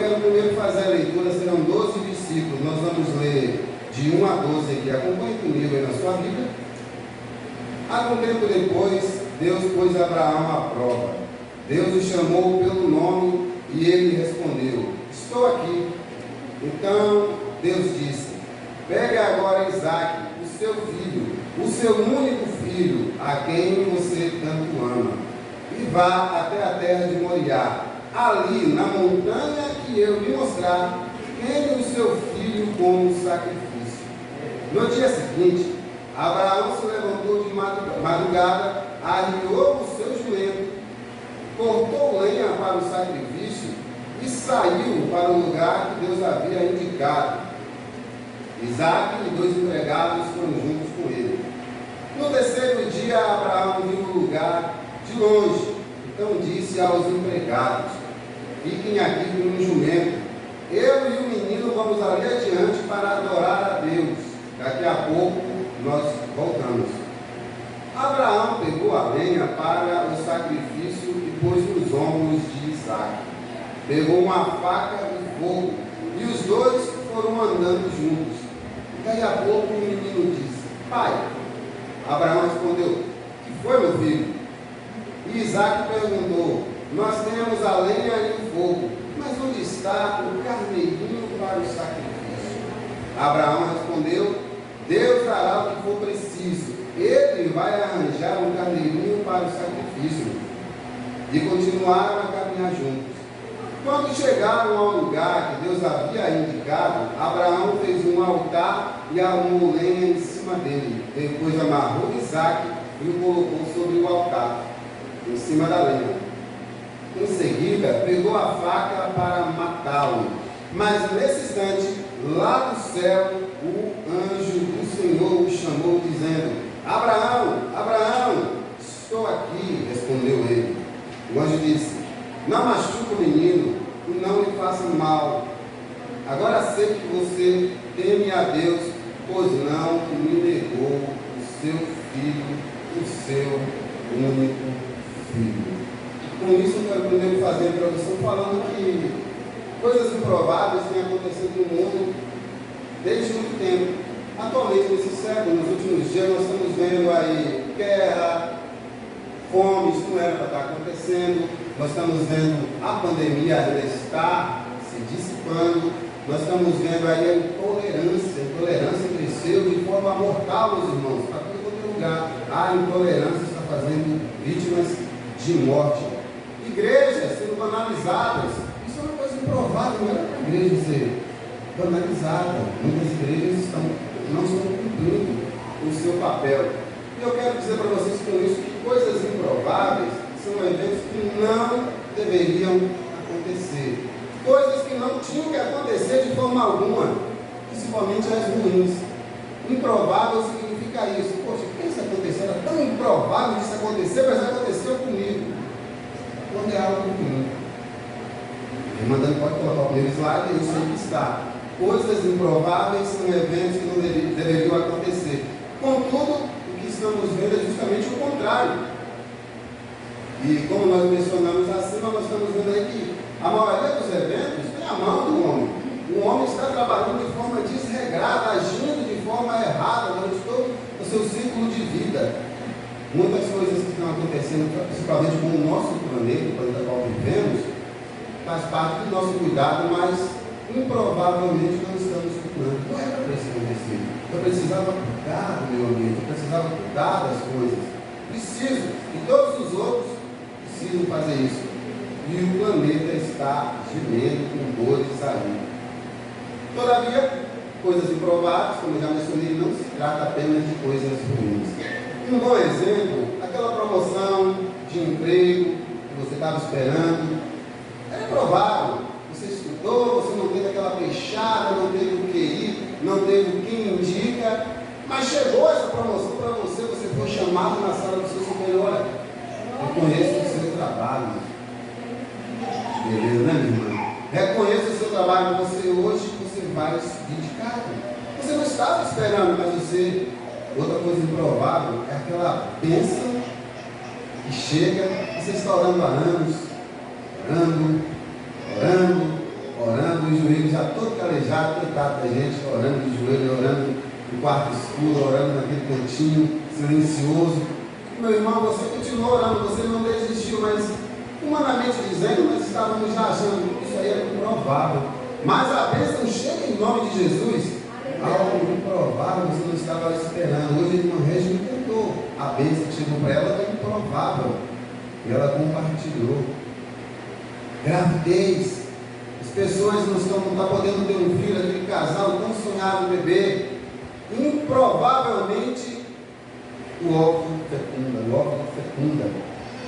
quero primeiro fazer a leitura, serão 12 versículos. Nós vamos ler de 1 a 12 aqui. Acompanhe comigo aí na sua Bíblia. Algum tempo depois, Deus pôs Abraão à prova. Deus o chamou pelo nome e ele respondeu: estou aqui. Então Deus disse: pega agora Isaque, o seu filho, o seu único filho, a quem você tanto ama, e vá até a terra de Moriá. Ali, na montanha que eu lhe mostrar, queime o seu filho como sacrifício. No dia seguinte, Abraão se levantou de madrugada, arriou o seu jumento, cortou lenha para o sacrifício e saiu para o lugar que Deus havia indicado. Isaque e 2 empregados foram juntos com ele. No terceiro dia, Abraão viu o lugar de longe. Então disse aos empregados: fiquem aqui com o jumento. Eu e o menino vamos ali adiante para adorar a Deus. Daqui a pouco nós voltamos. Abraão pegou a lenha para o sacrifício e pôs nos ombros de Isaque. Pegou uma faca e fogo, e os dois foram andando juntos. Daí a pouco o menino disse: pai. Abraão respondeu: que foi, meu filho? E Isaque perguntou: nós temos a lenha e o fogo, mas onde está o carneirinho para o sacrifício? Abraão respondeu: Deus dará o que for preciso. Ele vai arranjar um carneirinho para o sacrifício. E continuaram a caminhar juntos. Quando chegaram ao lugar que Deus havia indicado, Abraão fez um altar e arrumou lenha em cima dele. Depois amarrou Isaque e o colocou sobre o altar, em cima da lenha. Em seguida, pegou a faca para matá-lo. Mas nesse instante, lá do céu, o anjo do Senhor o chamou, dizendo: Abraão, Abraão, estou aqui, respondeu ele. O anjo disse: não machuque o menino e não lhe faça mal. Agora sei que você teme a Deus, pois não me negou o seu filho, o seu único filho. Com isso, eu quero primeiro fazer a introdução falando que coisas improváveis têm acontecido no mundo desde muito tempo. Atualmente, nesse século, nos últimos dias, nós estamos vendo aí guerra, fome, isso não era para estar acontecendo. Nós estamos vendo a pandemia ainda está se dissipando. Nós estamos vendo aí a intolerância cresceu de forma mortal, meus irmãos, para todo lugar. A intolerância está fazendo vítimas de morte. Igrejas sendo banalizadas. Isso é uma coisa improvável, não era para a igreja ser banalizada. Muitas igrejas não estão cumprindo o seu papel. E eu quero dizer para vocês com isso que coisas improváveis são eventos que não deveriam acontecer. Coisas que não tinham que acontecer de forma alguma, principalmente as ruins. Improvável significa isso. Poxa, o que isso aconteceu? Era tão improvável isso acontecer, mas aconteceu comigo. Quando é algo ruim. Mandando, pode colocar o primeiro slide, eu sei que está. Coisas improváveis são eventos que não deveriam acontecer. Contudo, o que estamos vendo é justamente o contrário. E como nós mencionamos acima, nós estamos vendo aí que a maioria dos eventos tem a mão do homem. O homem está trabalhando de forma desregrada, agindo de forma errada durante todo o seu ciclo de vida. Muitas coisas que estão acontecendo, principalmente com o nosso planeta, o planeta qual vivemos, faz parte do nosso cuidado, mas improvavelmente não estamos cuidando. Não era para isso acontecer. Eu precisava cuidar do meu ambiente, eu precisava cuidar das coisas. Preciso, e todos os outros precisam fazer isso. E o planeta está gemendo com dores aí. Todavia, coisas improváveis, como eu já mencionei, não se trata apenas de coisas ruins. Um bom exemplo, aquela promoção de emprego que você estava esperando, era provável. Você estudou, você não teve aquela fechada, não teve o QI, não teve o que indica, mas chegou essa promoção para você, você foi chamado na sala do seu superior. Olha, reconheça o seu trabalho. Beleza, né, minha irmã? Reconheça o seu trabalho. Hoje você vai se dedicar. Você não estava esperando, mas você... Outra coisa improvável é aquela bênção que chega e você está orando há anos, orando, ele já todo calejado, coitado da gente, orando de joelho, orando no quarto escuro, orando naquele cantinho silencioso. Meu irmão, você continuou orando, você não desistiu, mas humanamente dizendo, nós estávamos já achando que isso aí era improvável. Mas a bênção chega em nome de Jesus. Algo improvável você não estava esperando. Hoje a irmã Regina contou. A bênção que chegou para ela era improvável. E ela compartilhou. Gravidez. As pessoas não estão podendo ter um filho, aquele casal tão sonhado bebê. Improvavelmente o óvulo fecunda.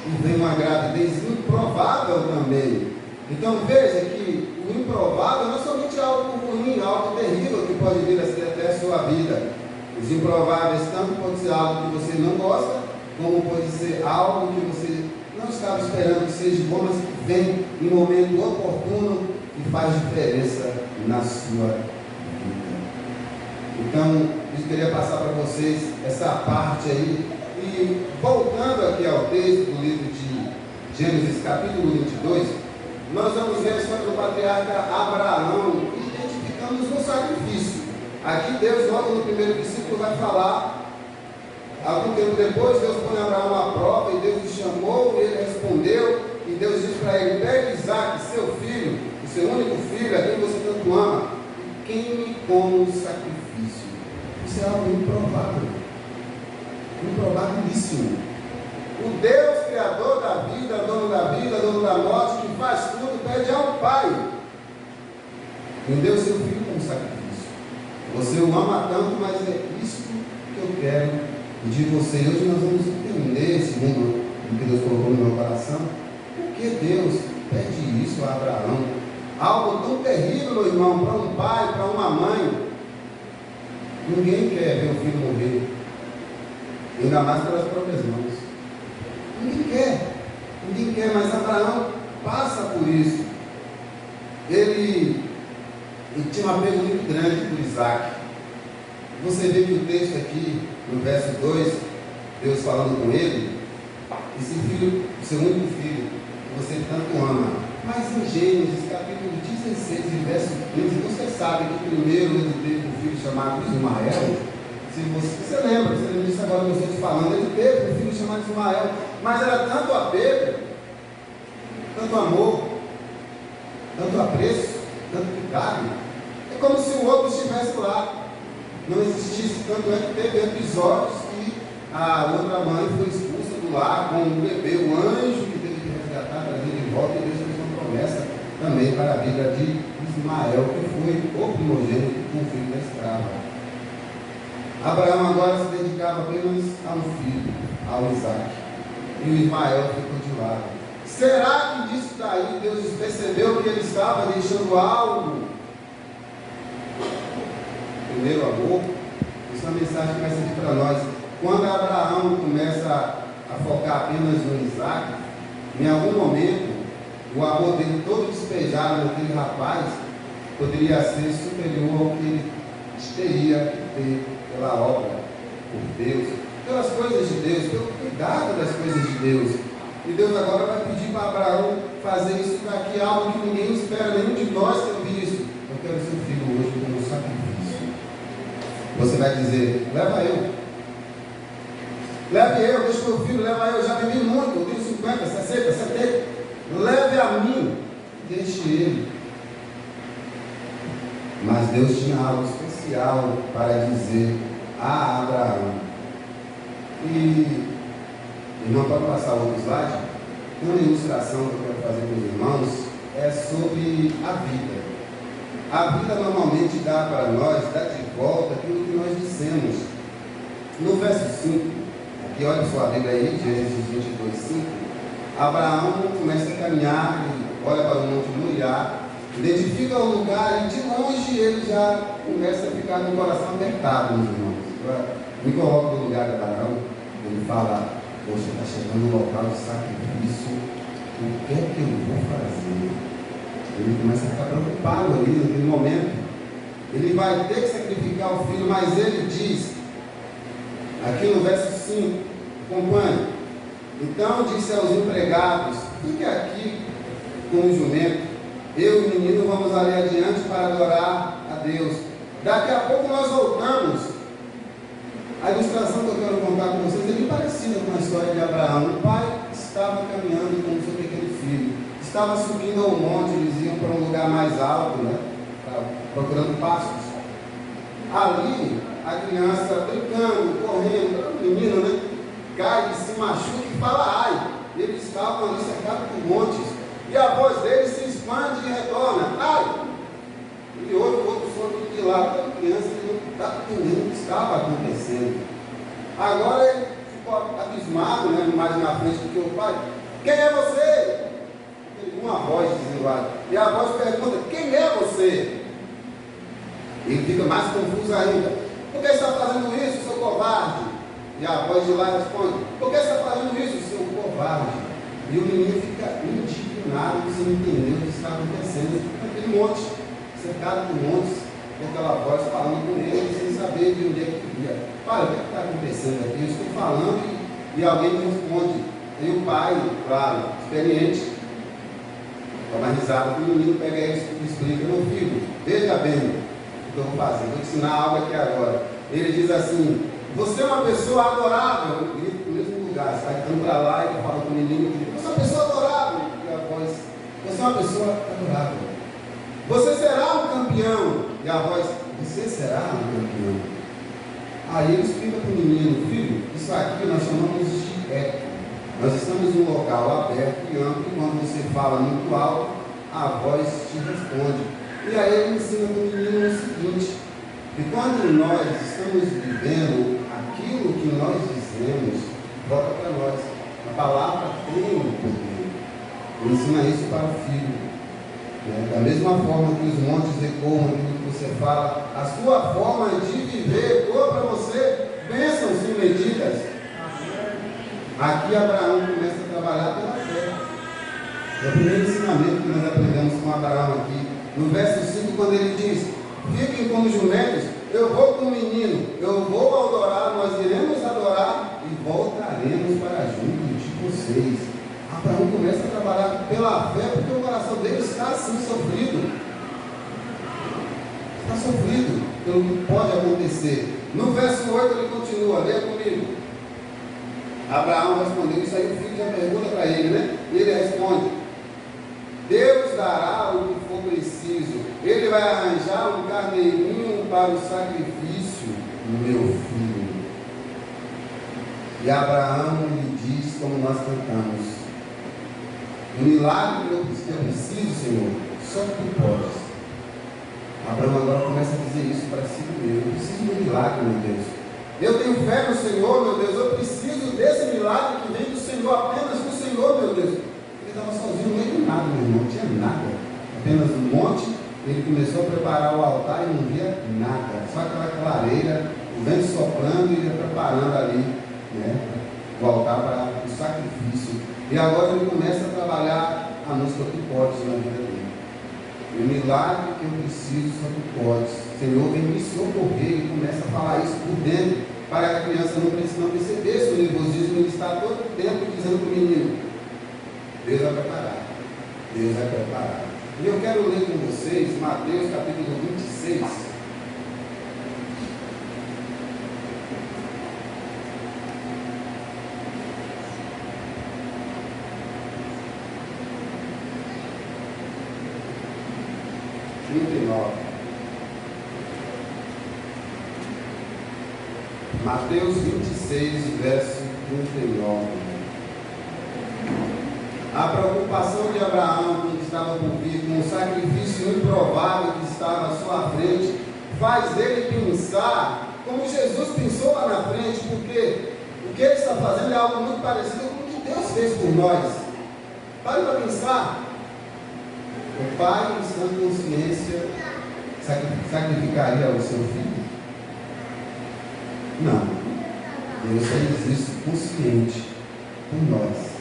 E vem uma gravidez improvável também. Então veja que o improvável não é somente algo ruim, algo terrível que pode vir a ser até a sua vida. Os improváveis tanto pode ser algo que você não gosta, como pode ser algo que você não estava esperando que seja bom, mas que vem em momento oportuno e faz diferença na sua vida. Então, eu queria passar para vocês essa parte aí. E voltando aqui ao texto do livro de Gênesis, capítulo 22, nós vamos ver a história do patriarca Abraão e identificamos no sacrifício. Aqui Deus, logo no primeiro versículo, vai falar, algum tempo depois, Deus põe Abraão à prova e Deus o chamou, e ele respondeu, e Deus diz para ele: pegue Isaac, seu filho, o seu único filho, a quem você tanto ama, e queime como sacrifício. Isso é algo improvável, improvabilíssimo. O Deus Criador da vida, dono da morte, que faz tudo, pede ao Pai: me dê o seu filho como sacrifício. Você o ama tanto, mas é isso que eu quero de você. Hoje nós vamos entender, segundo o que Deus colocou no meu coração, por que Deus pede isso a Abraão. Algo tão terrível, meu irmão, para um pai, para uma mãe. Ninguém quer ver o filho morrer, ainda mais pelas próprias mãos. Ninguém quer, mas Abraão passa por isso. Ele tinha um apego muito grande por Isaac. Você vê que o texto aqui, no verso 2, Deus falando com ele: esse filho, o seu único filho, que você tanto ama. Mas em Gênesis, capítulo 16, verso 15, você sabe que primeiro ele teve um filho chamado Ismael. Se você lembra disso agora que eu estou te falando, ele teve um filho chamado Ismael, mas era tanto apego, tanto amor, tanto apreço, tanto cuidado. É como se o outro estivesse lá, não existisse. Tanto é que teve episódios que a outra mãe foi expulsa do lar com o bebê, o anjo que teve que resgatar, trazer de volta, e Deus fez uma promessa também para a vida de Ismael, que foi o primogênito com o filho da escrava. Abraão agora se dedicava apenas a um filho, ao Isaac, e o Ismael ficou de lado. Será que disso daí Deus percebeu que ele estava deixando algo? Primeiro amor. Isso é uma mensagem que vai servir para nós. Quando Abraão começa a focar apenas no Isaac, em algum momento o amor dele todo despejado naquele rapaz poderia ser superior ao que ele teria que ter pela obra, por Deus, pelas coisas de Deus, pelo cuidado das coisas de Deus. E Deus agora vai pedir para Abraão fazer isso daqui, algo que ninguém espera, nenhum de nós tem visto. Eu quero seu filho hoje como sacrifício. Você vai dizer: leva eu. Leve eu, deixa meu filho, leva eu. Já vivi muito, eu tenho 50, 60, 70. Leve a mim, deixe ele. Mas Deus tinha algo especial para dizer a Abraão. E não pode passar outro slide. Uma ilustração que eu quero fazer com os irmãos é sobre a vida. A vida normalmente dá para nós, dá de volta aquilo que nós dissemos. No verso 5, aqui olha sua Bíblia aí, Gênesis 22, 5, Abraão começa a caminhar, olha para o Monte Moriá, identifica o lugar e de longe ele já começa a ficar com o coração apertado, meus irmãos. Me coloco no lugar de Abraão, ele fala: poxa, está chegando no local de sacrifício, o que é que eu vou fazer? Ele começa a ficar preocupado ali naquele momento. Ele vai ter que sacrificar o filho, mas ele diz, aqui no verso 5, acompanhe: então disse aos empregados: fique aqui com o jumento, Eu e o menino vamos ali adiante para adorar a Deus. Daqui a pouco nós voltamos. A ilustração que eu quero contar com vocês é bem parecida com a história de Abraão. O pai estava caminhando com o seu pequeno filho. Estava subindo ao monte, eles iam para um lugar mais alto, né? Procurando pastos. Ali, a criança brincando, correndo, o menino, né? Cai, se machuca e fala ai. Eles estavam ali cercados por montes. E a voz dele se expande e retorna. Ai! E ouve o outro som de lá. A criança não estava entendendo o que estava acontecendo. Agora ele ficou abismado, né? Mais na frente do que o pai. Quem é você? Uma voz dizendo lá. E a voz pergunta: quem é você? Ele fica mais confuso ainda. Por que você está fazendo isso, seu covarde? E a voz de lá responde: por que você está fazendo isso, seu covarde? E o menino fica indignado, sem entender o que está acontecendo. Naquele monte, cercado por montes, com aquela voz falando com ele, sem saber de onde é que via. Pai, o que está acontecendo aqui? Eu estou falando e alguém me responde. E o pai, claro, experiente, dá uma risada que o menino pega ele e explica: meu filho, veja bem o que eu vou fazer, vou te ensinar algo aqui agora. Ele diz assim: você é uma pessoa adorável. Eu grito no mesmo lugar, sai ficando para lá e fala com o menino: você é uma pessoa adorável. E a voz: você é uma pessoa adorável. Você será um campeão. E a voz: você será um campeão. Aí ele explica para o menino: filho, isso aqui nós chamamos de eco. Nós estamos em um local aberto e amplo, e quando você fala muito alto, a voz te responde. E aí ele ensina para o menino o seguinte: que quando nós estamos vivendo aquilo que nós dizemos, volta para nós. A palavra tem um poder. Ele ensina isso para o filho. Da mesma forma que os montes ecoam aquilo que você fala, a sua forma de viver ecoa para você bênçãos imediatas. Aqui Abraão começa a trabalhar pela fé. É o primeiro ensinamento que nós aprendemos com Abraão aqui. No verso 5, quando ele diz: fiquem como jumentos, eu vou com o menino, eu vou adorar, nós iremos adorar e voltaremos para junto de vocês. Abraão começa a trabalhar pela fé, porque o coração dele está assim sofrido. Está sofrido pelo que pode acontecer. No verso 8 ele continua, leia comigo. Abraão respondeu, isso aí o filho já pergunta para ele, né? E ele responde: Deus dará o que for preciso. Ele vai arranjar um carneirinho para o sacrifício, meu filho. E Abraão lhe diz, como nós cantamos: o milagre que eu preciso, Senhor, só tu podes. Abraão agora começa a dizer isso para si mesmo: eu preciso de um milagre, meu Deus. Eu tenho fé no Senhor, meu Deus. Eu preciso desse milagre que vem do Senhor, apenas do Senhor, meu Deus. Ele estava sozinho no meio do nada, meu irmão, não tinha nada. Apenas um monte. Ele começou a preparar o altar e não via nada. Só aquela clareira, o vento soprando e ele preparando ali, né, o altar para o sacrifício. E agora ele começa a trabalhar a música que pode na vida dele. O milagre que eu preciso só tu podes. Senhor, vem me socorrer. Ele começa a falar isso por dentro, para que a criança não percebesse o nervosismo. Ele está todo o tempo dizendo para o menino: Deus vai preparar. Deus vai preparar. E eu quero ler com vocês Mateus capítulo 26. Mateus 26, verso 39. A preocupação de Abraão com o que estava por vir, com o sacrifício improvável que estava à sua frente, faz dele pensar como Jesus pensou lá na frente, porque o que ele está fazendo é algo muito parecido com o que Deus fez por nós. Pare para pensar. O pai, em sã consciência, sacrificaria o seu filho? Não. Deus fez isso consciente por nós.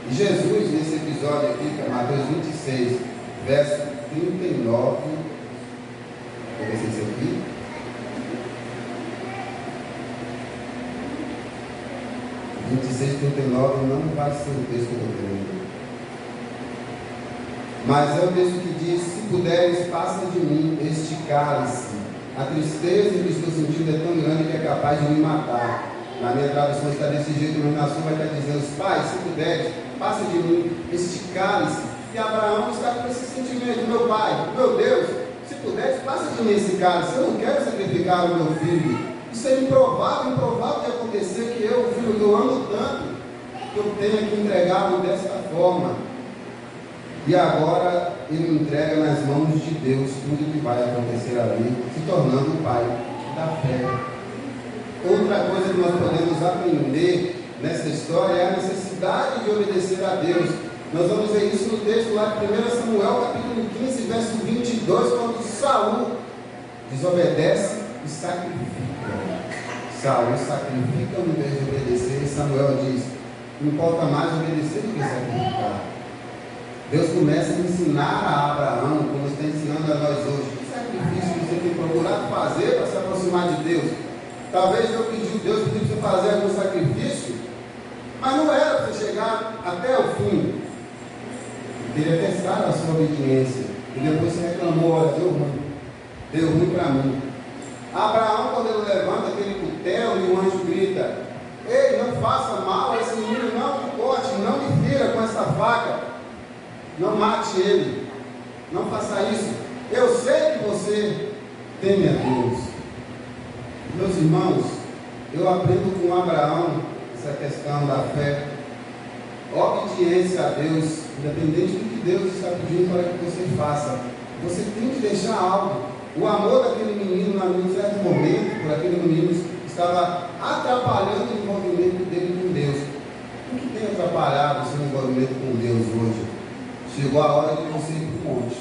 E Jesus, nesse episódio aqui, que é Mateus 26, verso 39, vou ver se é esse aqui. Vinte e seis, 39 não vai ser o texto que eu estou lendo. Mas é o texto que diz: se puderes, passa de mim este cálice. A tristeza que estou sentindo é tão grande que é capaz de me matar. Na minha tradução está desse jeito, mas na sua vai estar dizendo: Pai, se puderes, passa de mim este cálice. E Abraão está com esse sentimento: meu pai, meu Deus, se puderes, passa de mim esse cálice. Eu não quero sacrificar o meu filho. Isso é improvável de acontecer, que eu, o filho que eu amo tanto, que eu tenha que entregá-lo desta forma. E agora ele entrega nas mãos de Deus tudo que vai acontecer ali, se tornando o pai da fé. Outra coisa que nós podemos aprender nessa história é a necessidade de obedecer a Deus. Nós vamos ver isso no texto lá de 1 Samuel, capítulo 15, verso 22, quando Saul desobedece e sacrifica. Saul sacrifica ao invés de obedecer, e Samuel diz: importa mais obedecer do que sacrificar. Deus começa a ensinar a Abraão, como está ensinando a nós hoje, que sacrifício você tem procurado fazer para se aproximar de Deus. Talvez Deus pediu para você fazer algum sacrifício, mas não era para você chegar até o fim. Queria testar a sua obediência. E depois você reclamou: olha, deu ruim para mim. Abraão, quando ele levanta aquele cutelo e o anjo grita: ei, não faça mal a esse menino, não me corte, não me fira com essa faca. Não mate ele, não faça isso. Eu sei que você teme a Deus. Meus irmãos, eu aprendo com Abraão essa questão da fé. Obediência a Deus, independente do que Deus está pedindo para que você faça. Você tem que deixar algo. O amor daquele menino, em certo momento, por aquele menino, estava atrapalhando o envolvimento dele com Deus. O que tem atrapalhado o seu envolvimento com Deus hoje? Chegou a hora de você ir para o monte,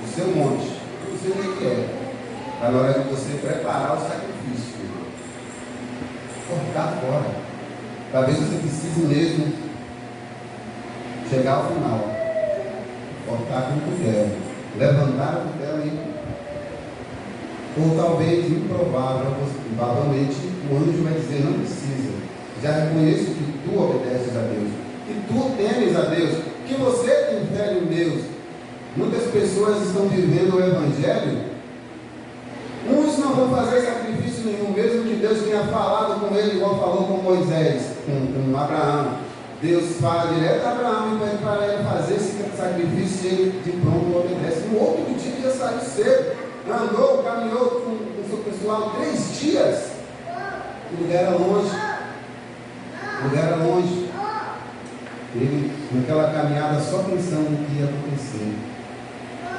o seu monte, não sei o que é. Está na hora de você preparar o sacrifício, cortar fora. Talvez você precise mesmo chegar ao final, cortar com o cutelo, levantar o cutelo e ir. Ou talvez, improvável, provavelmente, o anjo vai dizer: não precisa, já reconheço que tu obedeces a Deus, que tu temes a Deus, que você tem fé em Deus. Muitas pessoas estão vivendo o Evangelho. Uns não vão fazer sacrifício nenhum, mesmo que Deus tenha falado com ele, igual falou com Moisés, com Abraão. Deus fala direto a Abraão e pede para ele fazer esse sacrifício, e ele de pronto obedece. No outro dia já saiu cedo, andou, caminhou com o seu pessoal 3 dias. O lugar era longe. O lugar era longe. Ele, naquela caminhada, só pensando no que ia acontecer.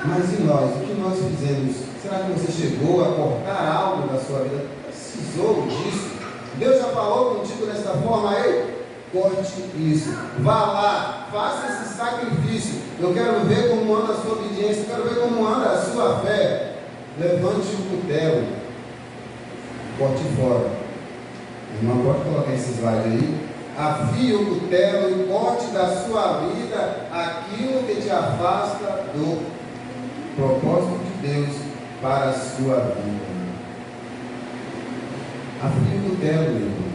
Mas e nós? O que nós fizemos? Será que você chegou a cortar algo da sua vida? Precisou disso? Deus já falou contigo dessa forma? Ei, corte isso. Vá lá, faça esse sacrifício. Eu quero ver como anda a sua obediência. Eu quero ver como anda a sua fé. Levante o cutelo. Corte fora. Irmão, pode colocar esse slide aí. Afie o cutelo e corte da sua vida aquilo que te afasta do propósito de Deus para a sua vida. Afie o cutelo, meu irmão.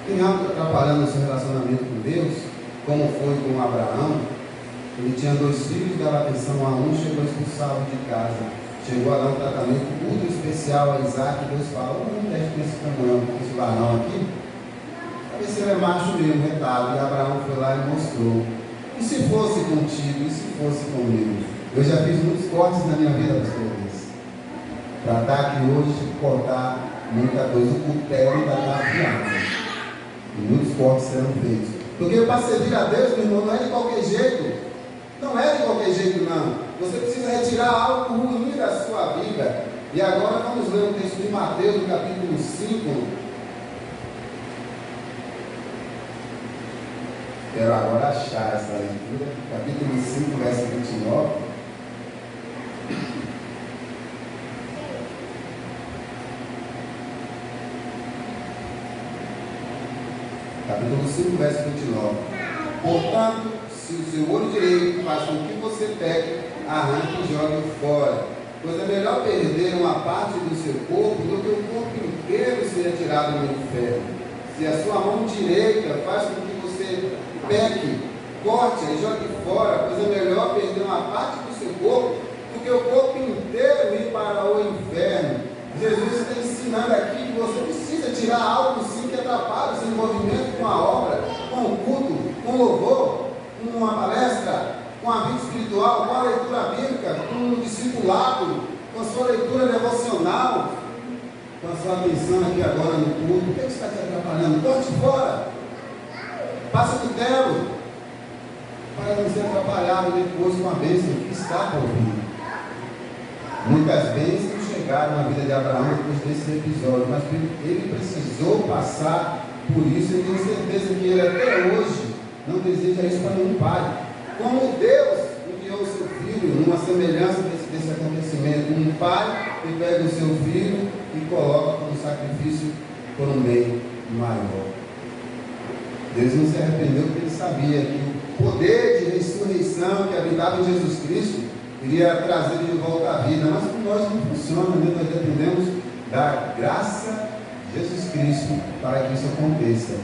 Tem algo atrapalhando o seu relacionamento com Deus, como foi com Abraão? Ele tinha 2 filhos, dava atenção a um, chegou a expulsá-lo de casa. Chegou a dar um tratamento ultra especial a Isaac, e Deus falou: não mexe com esse caminhão, com esse varão aqui. Esse é macho mesmo, retado. E Abraão foi lá e mostrou. E se fosse contigo, e se fosse comigo? Eu já fiz muitos cortes na minha vida, pastores, para estar aqui hoje e cortar muita coisa. O cutelo ainda está afiado. E muitos cortes serão feitos. Porque para servir a Deus, meu irmão, não é de qualquer jeito. Não é de qualquer jeito, não. Você precisa retirar algo ruim da sua vida. E agora vamos ler o texto de Mateus, no capítulo 5. Quero agora achar essa leitura, capítulo 5, verso 29. Capítulo 5, verso 29. Portanto, se o seu olho direito faz com que você peque, arranque e jogue fora. Pois é melhor perder uma parte do seu corpo do que o corpo inteiro ser tirado no inferno. Se a sua mão direita faz com que você peque, corte e jogue fora, pois é melhor perder uma parte do seu corpo do que o corpo inteiro ir para o inferno. Jesus está ensinando aqui que você precisa tirar algo sim que atrapalha o seu envolvimento com a obra, com o culto, com o louvor, com uma palestra, com a vida espiritual, com a leitura bíblica, com o discipulado, com a sua leitura devocional, com a sua atenção aqui agora no culto. O que está te atrapalhando? Corte fora, passa o cutelo, para não ser atrapalhado depois com a bênção que está por vir. Muitas bênçãos chegaram na vida de Abraão depois desse episódio, mas ele precisou passar por isso. Eu tenho certeza que ele até hoje não deseja isso para nenhum pai. Como Deus enviou o seu filho numa semelhança desse acontecimento, um pai que pega o seu filho e coloca como sacrifício por um bem maior. Deus não se arrependeu porque ele sabia que o poder de ressurreição que habitava em Jesus Cristo iria trazer de volta à vida, mas com nós não funciona, né? Nós dependemos da graça de Jesus Cristo para que isso aconteça.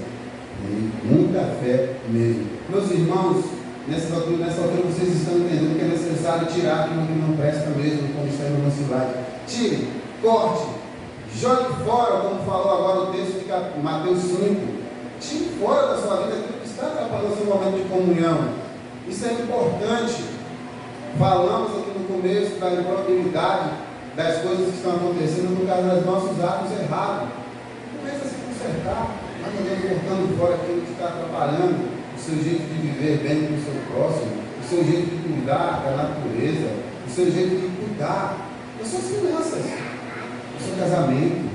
E muita fé nele. Meus irmãos, nessa altura vocês estão entendendo que é necessário tirar aquilo que não presta mesmo, como está no nosso slide. Tire, corte, jogue fora, como falou agora o texto de Mateus 5. Tire fora da sua vida aquilo que está atrapalhando o seu momento de comunhão. Isso é importante. Falamos aqui no começo da improbabilidade das coisas que estão acontecendo por causa dos nossos atos errados. Começa a se consertar, mas também cortando fora aquilo que está atrapalhando o seu jeito de viver bem com o seu próximo, o seu jeito de cuidar da natureza, o seu jeito de cuidar das suas crianças, do seu casamento,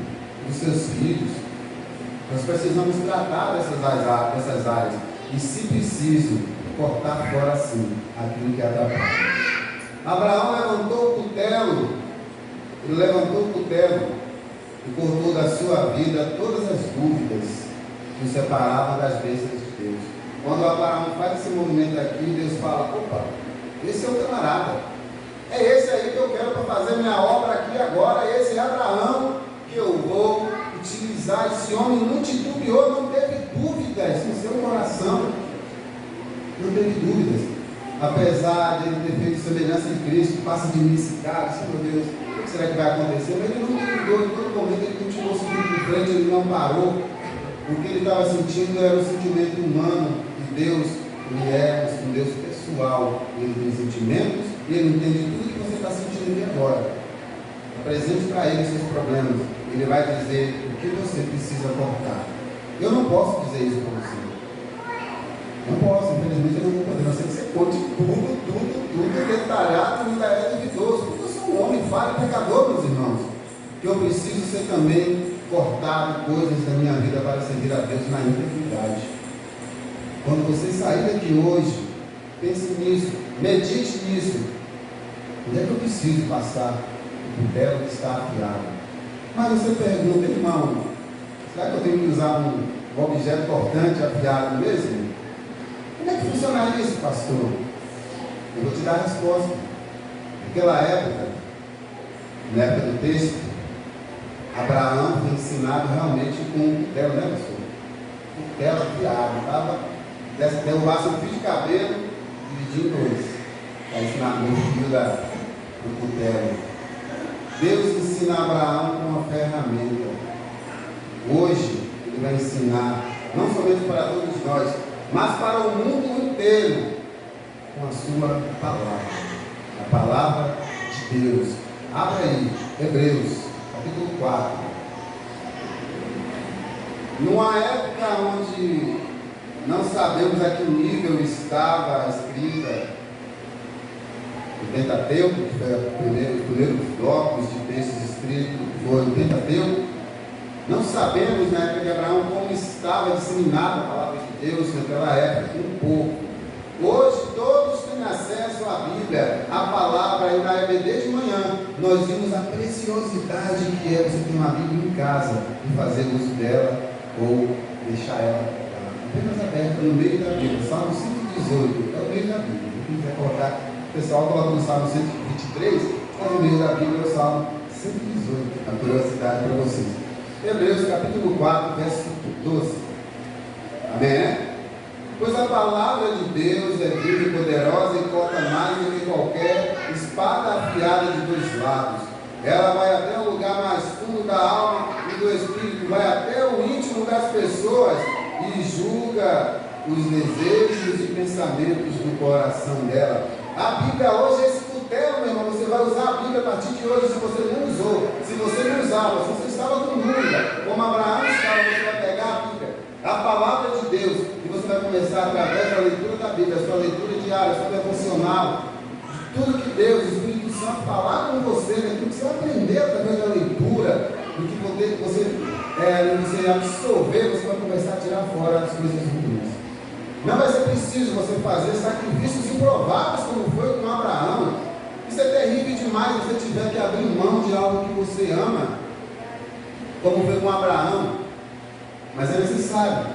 dos seus filhos. Nós precisamos tratar dessas áreas e, se preciso, cortar fora sim aquilo que atrapalha. Abraão levantou o cutelo e cortou da sua vida todas as dúvidas que o separavam das bênçãos de Deus. Quando Abraão faz esse movimento aqui, Deus fala: opa, esse é o camarada, é esse aí que eu quero para fazer minha obra aqui agora, esse é Abraão que eu vou utilizar. Esse homem não titubeou, não teve dúvidas no seu coração, não teve dúvidas. Apesar de ele ter feito semelhança de Cristo, passa de mim esse cara, meu Deus, o que será que vai acontecer? Mas ele não duvidou, em todo momento ele continuou seguindo em frente, ele não parou. O que ele estava sentindo era o sentimento humano de Deus. Ele é um Deus pessoal, ele tem sentimentos e ele entende tudo que você está sentindo aqui agora. Apresente para ele os seus problemas, ele vai dizer o que você precisa cortar. Eu não posso dizer isso para você. Não posso, infelizmente eu não vou poder. Não sei que você conte tudo detalhado, ainda é duvidoso. Porque eu sou um homem falho e pecador, meus irmãos. Que eu preciso ser também cortado coisas da minha vida para servir a Deus na integridade. Quando você sair daqui hoje, pense nisso, medite nisso. Onde é que eu preciso passar o cutelo que está afiado? Mas você pergunta: irmão, será que eu tenho que usar um objeto cortante afiado mesmo? Como é que funciona isso, pastor? Eu vou te dar a resposta. Naquela época, na época do texto, Abraão foi ensinado realmente com um cutelo, né, pastor? Um cutelo afiado. Derrubar seu fio de cabelo, dividir em dois. Para ensinar o fio do cutelo. Deus ensina Abraão com uma ferramenta. Hoje, ele vai ensinar, não somente para todos nós, mas para o mundo inteiro, com a sua palavra, a palavra de Deus. Abra aí, Hebreus, capítulo 4. Numa época onde não sabemos a que nível estava escrita o Pentateuco, que foi os primeiros blocos de textos escritos, foi o Pentateuco. Não sabemos na época de Abraão como estava disseminada a palavra de Deus naquela época, um pouco. Hoje todos têm acesso à Bíblia, a palavra ainda é desde manhã. Nós vimos a preciosidade que é você ter uma Bíblia em casa e fazer uso dela ou deixar ela apenas aberta no meio da Bíblia. Salmo 118 é o meio da Bíblia. Quem quiser colocar, o pessoal coloca no Salmo 123, mas o meio da Bíblia é o Salmo 118. A curiosidade para vocês. Hebreus capítulo 4, verso 12. Amém? Pois a palavra de Deus é viva e poderosa e corta mais do que qualquer espada afiada de dois lados. Ela vai até o lugar mais fundo da alma e do espírito, vai até o íntimo das pessoas e julga os desejos e pensamentos do coração dela. A Bíblia hoje é esse cutelo, meu irmão. Você vai usar a Bíblia a partir de hoje. Se você não usou, se você não usava, se você estava com dúvida, como Abraão estava, você vai pegar a Bíblia, a palavra de Deus, e você vai começar através da leitura da Bíblia, a sua leitura diária, a sua devocional, de tudo que Deus, o Espírito Santo falar com você, daquilo que você vai aprender através da leitura, do que você absorver, você vai começar a tirar fora as coisas ruins. Não vai ser preciso você fazer sacrifícios improváveis, como foi com Abraão. Isso é terrível demais, se você tiver que abrir mão de algo que você ama, como foi com Abraão. Mas é necessário.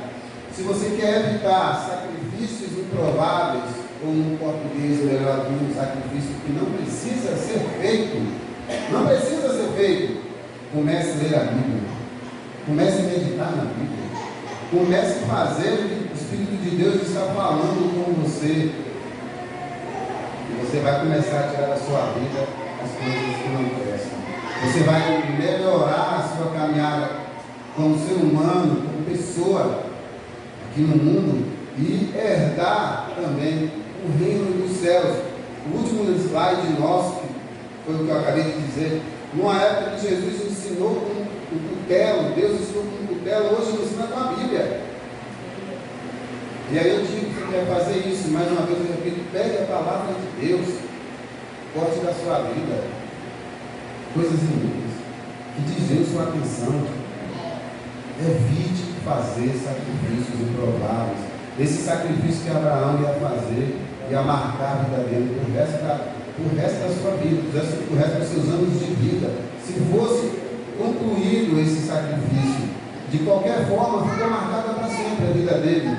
Se você quer evitar sacrifícios improváveis, ou no português melhor, um sacrifício que não precisa ser feito, comece a ler a Bíblia, comece a meditar na Bíblia, comece a fazer o que o Espírito de Deus está falando com você, e você vai começar a tirar da sua vida as coisas que não prestam. Você vai melhorar a sua caminhada como ser humano, como pessoa aqui no mundo, e herdar também o reino dos céus. O último slide nosso, que foi o que eu acabei de dizer, numa época que Jesus ensinou com o cutelo, Deus ensinou com o cutelo, hoje nos ensina com a Bíblia. E aí eu digo que você quer fazer isso, mais uma vez eu repito, pegue a palavra de Deus, corte da sua vida coisas inúteis que desviam sua atenção. Evite fazer sacrifícios improváveis. Esse sacrifício que Abraão ia fazer, ia marcar a vida dele por resto da sua vida, por resto dos seus anos de vida. Se fosse concluído esse sacrifício, de qualquer forma, fica marcada para sempre a vida dele,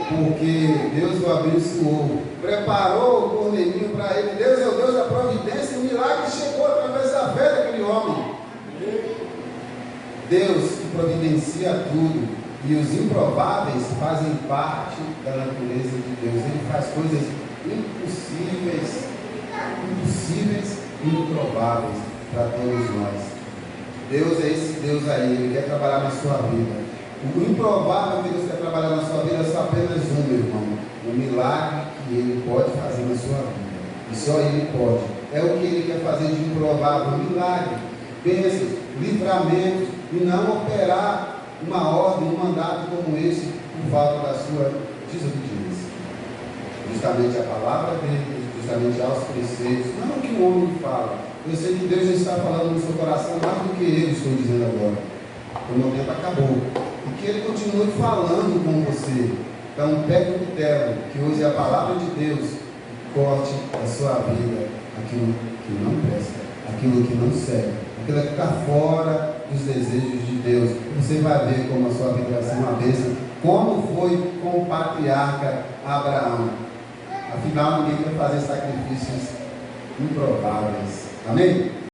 porque Deus o abençoou, preparou o cordelinho para ele. Deus é o Deus da providência, e o milagre chegou através da fé daquele homem. Deus que providencia tudo, e os improváveis fazem parte da natureza de Deus. Ele faz coisas impossíveis e improváveis para todos nós. Deus é esse Deus aí, Ele quer trabalhar na sua vida. O improvável que Deus quer trabalhar na sua vida é só apenas um, meu irmão. O milagre que Ele pode fazer na sua vida. E só Ele pode. É o que Ele quer fazer de improvável, milagre, bênçãos, livramento, e não operar uma ordem, um mandato como esse, por falta da sua desobediência. Justamente a palavra dele, justamente aos preceitos, não o que o homem fala. Eu sei que Deus já está falando no seu coração mais do que eu estou dizendo agora. O meu tempo acabou. E que Ele continue falando com você. Então, pegue o cutelo, que hoje é a palavra de Deus, e corte a sua vida aquilo que não presta, aquilo que não serve, aquilo que está fora dos desejos de Deus. Você vai ver como a sua vida vai ser uma bênção, como foi com o patriarca Abraão. Afinal, ninguém quer fazer sacrifícios improváveis. Amém?